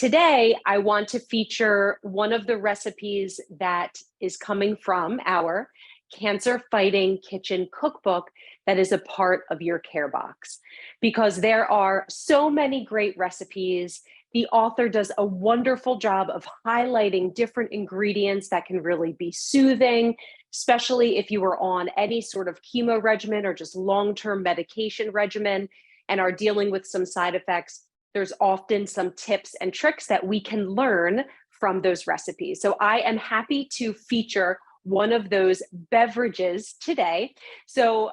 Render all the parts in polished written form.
today I want to feature one of the recipes that is coming from our Cancer Fighting Kitchen Cookbook that is a part of your care box. Because there are so many great recipes, the author does a wonderful job of highlighting different ingredients that can really be soothing, especially if you are on any sort of chemo regimen or just long-term medication regimen and are dealing with some side effects. There's often some tips and tricks that we can learn from those recipes. So I am happy to feature one of those beverages today. So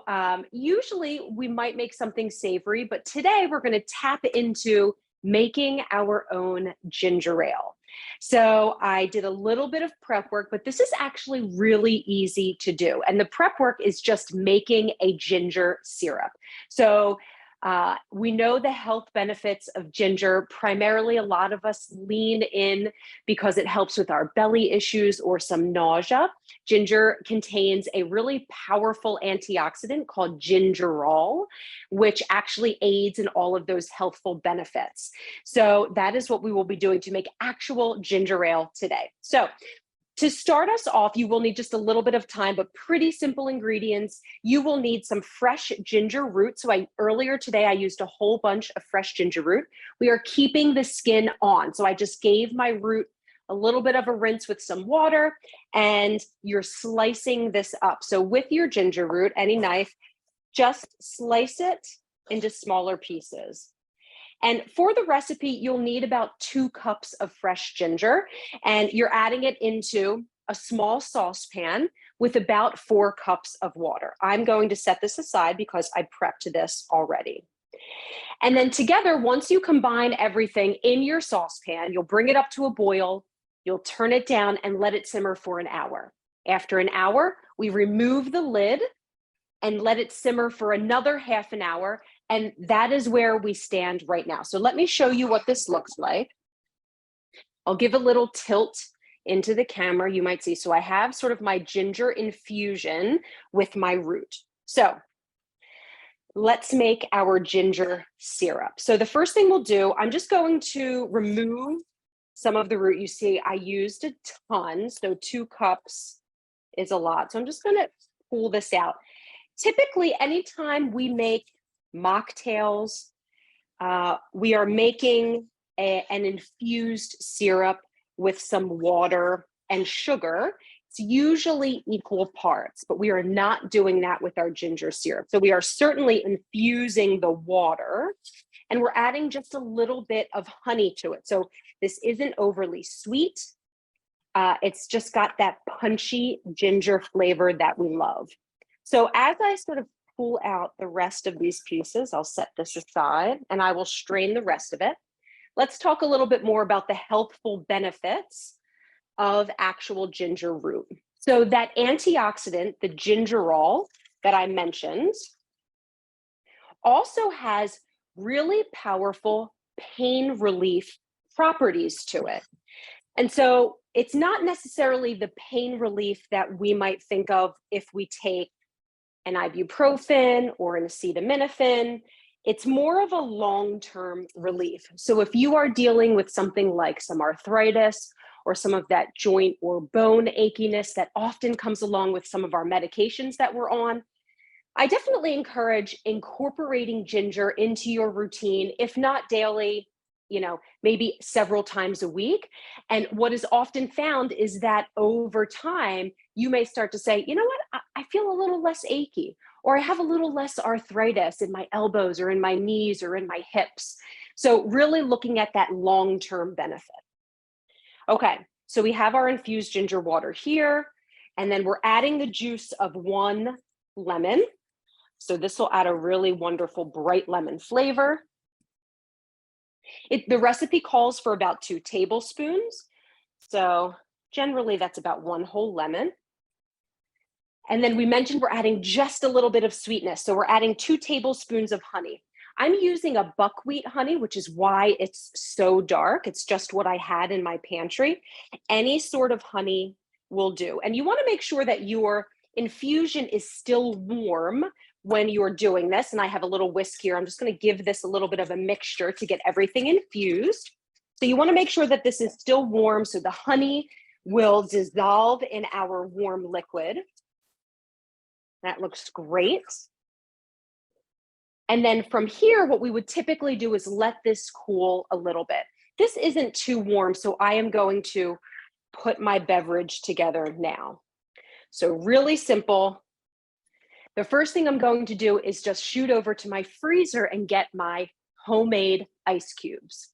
usually we might make something savory, but today we're going to tap into making our own ginger ale. So I did a little bit of prep work, but this is actually really easy to do. And the prep work is just making a ginger syrup. So we know the health benefits of ginger. Primarily, a lot of us lean in because it helps with our belly issues or some nausea. Ginger contains a really powerful antioxidant called gingerol, which actually aids in all of those healthful benefits. So that is what we will be doing to make actual ginger ale today. So to start us off, you will need just a little bit of time, but pretty simple ingredients. You will need some fresh ginger root. So earlier today, I used a whole bunch of fresh ginger root. We are keeping the skin on. So I just gave my root a little bit of a rinse with some water, and you're slicing this up. So with your ginger root, any knife, just slice it into smaller pieces. And for the recipe, you'll need about 2 cups of fresh ginger, and you're adding it into a small saucepan with about 4 cups of water. I'm going to set this aside because I prepped this already. And then together, once you combine everything in your saucepan, you'll bring it up to a boil, you'll turn it down and let it simmer for an hour. After an hour, we remove the lid and let it simmer for another half an hour. And that is where we stand right now. So let me show you what this looks like. I'll give a little tilt into the camera, you might see. So I have sort of my ginger infusion with my root. So let's make our ginger syrup. So the first thing we'll do, I'm just going to remove some of the root. You see, I used a ton, so 2 cups is a lot. So I'm just gonna pull this out. Typically, anytime we make mocktails, we are making an infused syrup with some water and sugar. It's usually equal parts, but we are not doing that with our ginger syrup. So we are certainly infusing the water, and we're adding just a little bit of honey to it. So this isn't overly sweet. It's just got that punchy ginger flavor that we love. So as I sort of pull out the rest of these pieces, I'll set this aside and I will strain the rest of it. Let's talk a little bit more about the healthful benefits of actual ginger root. So that antioxidant, the gingerol that I mentioned, also has really powerful pain relief properties to it. And so it's not necessarily the pain relief that we might think of if we take an ibuprofen or an acetaminophen. It's more of a long-term relief. So if you are dealing with something like some arthritis or some of that joint or bone achiness that often comes along with some of our medications that we're on, I definitely encourage incorporating ginger into your routine, if not daily, maybe several times a week. And what is often found is that over time, you may start to say, you know what, I feel a little less achy, or I have a little less arthritis in my elbows or in my knees or in my hips. So really looking at that long-term benefit. Okay, so we have our infused ginger water here, and then we're adding the juice of 1 lemon. So this will add a really wonderful bright lemon flavor. The recipe calls for about 2 tablespoons. So generally that's about 1 whole lemon. And then we mentioned we're adding just a little bit of sweetness. So we're adding 2 tablespoons of honey. I'm using a buckwheat honey, which is why it's so dark. It's just what I had in my pantry. Any sort of honey will do. And you want to make sure that your infusion is still warm when you're doing this. And I have a little whisk here. I'm just going to give this a little bit of a mixture to get everything infused. So you want to make sure that this is still warm so the honey will dissolve in our warm liquid. That looks great. And then from here, what we would typically do is let this cool a little bit. This isn't too warm, so I am going to put my beverage together now. So really simple. The first thing I'm going to do is just shoot over to my freezer and get my homemade ice cubes.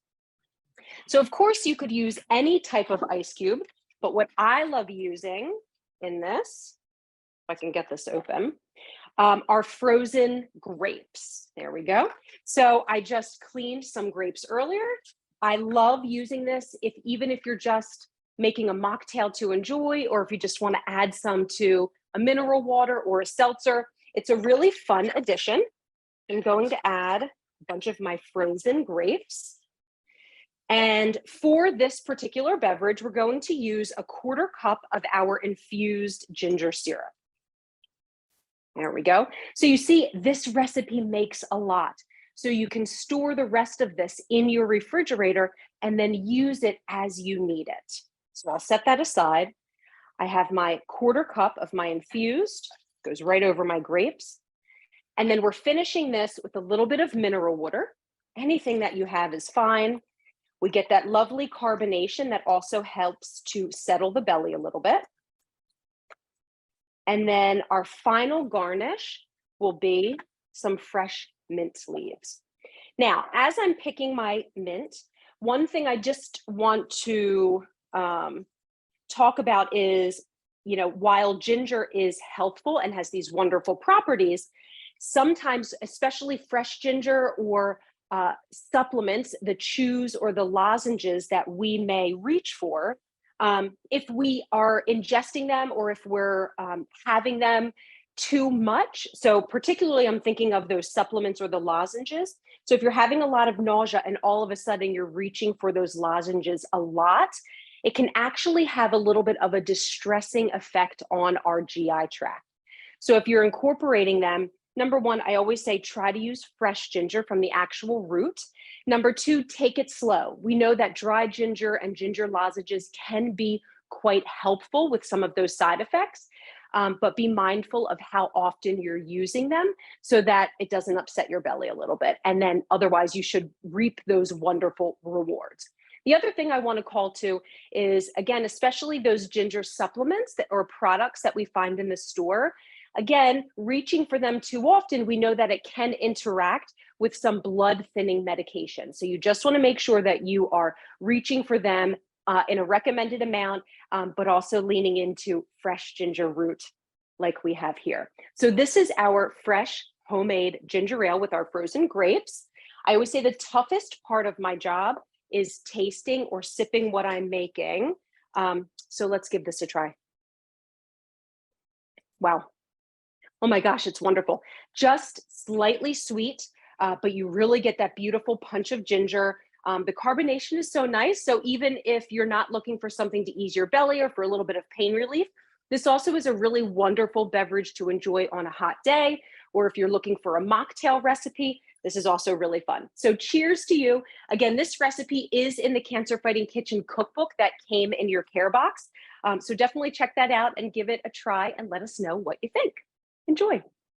So of course you could use any type of ice cube, but what I love using in this, if I can get this open, are frozen grapes. There we go. So I just cleaned some grapes earlier. I love using this even if you're just making a mocktail to enjoy, or if you just want to add some to a mineral water or a seltzer. It's a really fun addition. I'm going to add a bunch of my frozen grapes. And for this particular beverage, we're going to use a 1/4 cup of our infused ginger syrup. There we go. So you see, this recipe makes a lot. So you can store the rest of this in your refrigerator and then use it as you need it. So I'll set that aside. I have my 1/4 cup of my infused, goes right over my grapes. And then we're finishing this with a little bit of mineral water. Anything that you have is fine. We get that lovely carbonation that also helps to settle the belly a little bit. And then our final garnish will be some fresh mint leaves. Now, as I'm picking my mint, one thing I just want to talk about is, while ginger is healthful and has these wonderful properties, sometimes, especially fresh ginger or supplements, the chews or the lozenges that we may reach for, if we are ingesting them or if we're having them too much. So particularly I'm thinking of those supplements or the lozenges. So if you're having a lot of nausea and all of a sudden you're reaching for those lozenges a lot, it can actually have a little bit of a distressing effect on our GI tract. So if you're incorporating them, number one, I always say try to use fresh ginger from the actual root. Number two, take it slow. We know that dry ginger and ginger lozenges can be quite helpful with some of those side effects, but be mindful of how often you're using them so that it doesn't upset your belly a little bit. And then otherwise you should reap those wonderful rewards. The other thing I want to call to is, again, especially those ginger supplements or products that we find in the store. Again, reaching for them too often, we know that it can interact with some blood thinning medication. So you just want to make sure that you are reaching for them in a recommended amount, but also leaning into fresh ginger root like we have here. So this is our fresh homemade ginger ale with our frozen grapes. I always say the toughest part of my job is tasting or sipping what I'm making. So let's give this a try. Wow. Oh my gosh, it's wonderful. Just slightly sweet, but you really get that beautiful punch of ginger. The carbonation is so nice. So even if you're not looking for something to ease your belly or for a little bit of pain relief, this also is a really wonderful beverage to enjoy on a hot day, or if you're looking for a mocktail recipe, this is also really fun. So cheers to you. Again, this recipe is in the Cancer Fighting Kitchen cookbook that came in your care box. So definitely check that out and give it a try and let us know what you think. Enjoy.